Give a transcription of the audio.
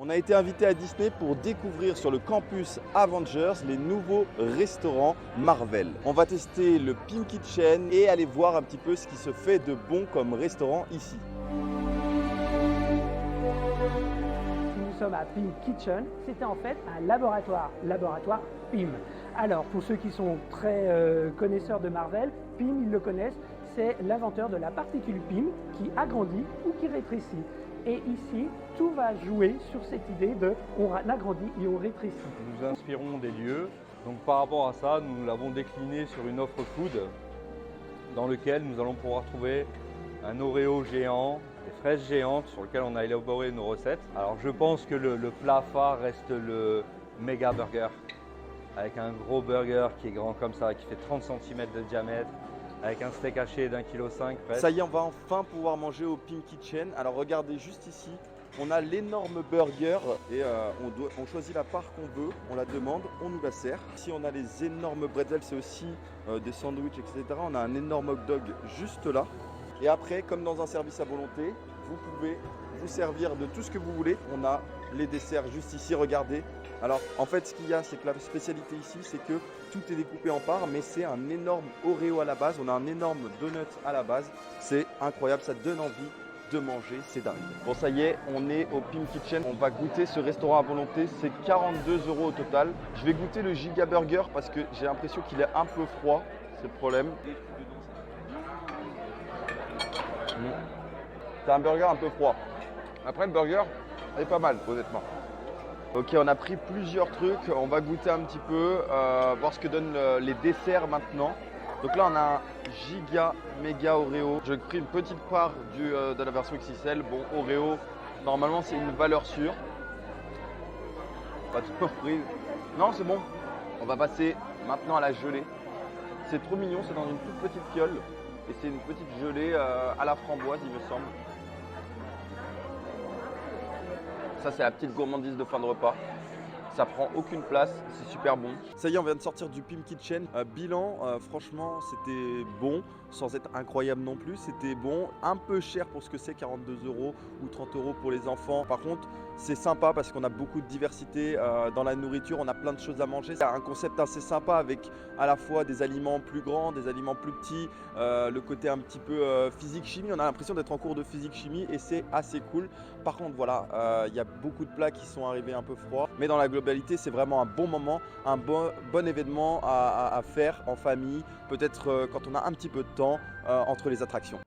On a été invité à Disney pour découvrir sur le campus Avengers les nouveaux restaurants Marvel. On va tester le Pim Kitchen et aller voir un petit peu ce qui se fait de bon comme restaurant ici. Nous sommes à Pim Kitchen, c'était en fait un laboratoire Pim. Alors pour ceux qui sont très connaisseurs de Marvel, Pim ils le connaissent, c'est l'inventeur de la particule Pim qui agrandit ou qui rétrécit. Et ici, tout va jouer sur cette idée de on agrandit et on rétrécit. Nous nous inspirons des lieux, donc par rapport à ça, nous l'avons décliné sur une offre food dans lequel nous allons pouvoir trouver un Oreo géant, des fraises géantes sur lesquelles on a élaboré nos recettes. Alors je pense que le plat phare reste le méga burger, avec un gros burger qui est grand comme ça, qui fait 30 cm de diamètre, avec un steak haché d'1,5 kg presque. Ça y est, on va enfin pouvoir manger au Pim Kitchen. Alors regardez juste ici, on a l'énorme burger et on choisit la part qu'on veut, on la demande, on nous la sert. Ici on a les énormes bretzels, c'est aussi des sandwichs, etc. On a un énorme hot dog juste là. Et après, comme dans un service à volonté, vous pouvez vous servir de tout ce que vous voulez. On a les desserts juste ici, regardez. Alors en fait ce qu'il y a, c'est que la spécialité ici, c'est que tout est découpé en parts, mais c'est un énorme Oreo à la base, on a un énorme donut à la base. C'est incroyable, ça donne envie de manger, c'est dingue. Bon ça y est, on est au Pim Kitchen, on va goûter ce restaurant à volonté, c'est 42 € au total. Je vais goûter le Giga Burger parce que j'ai l'impression qu'il est un peu froid, c'est le problème. C'est un burger un peu froid. Après le burger, il est pas mal honnêtement. Ok, on a pris plusieurs trucs, on va goûter un petit peu, voir ce que donnent les desserts maintenant. Donc là on a un giga méga Oreo. J'ai pris une petite part de la version XXL. Bon, Oreo, normalement c'est une valeur sûre. Pas de surprise. Non, c'est bon. On va passer maintenant à la gelée. C'est trop mignon, c'est dans une toute petite fiole. Et c'est une petite gelée à la framboise il me semble. Ça c'est la petite gourmandise de fin de repas. Ça prend aucune place, c'est super bon. Ça y est, on vient de sortir du Pim Kitchen. Bilan, franchement, c'était bon, sans être incroyable non plus. C'était bon, un peu cher pour ce que c'est, 42 € ou 30 € pour les enfants. Par contre, c'est sympa parce qu'on a beaucoup de diversité dans la nourriture. On a plein de choses à manger. C'est un concept assez sympa avec à la fois des aliments plus grands, des aliments plus petits, le côté un petit peu physique-chimie. On a l'impression d'être en cours de physique-chimie et c'est assez cool. Par contre, voilà, il y a beaucoup de plats qui sont arrivés un peu froids. Mais dans la globalité, c'est vraiment un bon moment, un bon événement à faire en famille, peut-être quand on a un petit peu de temps entre les attractions.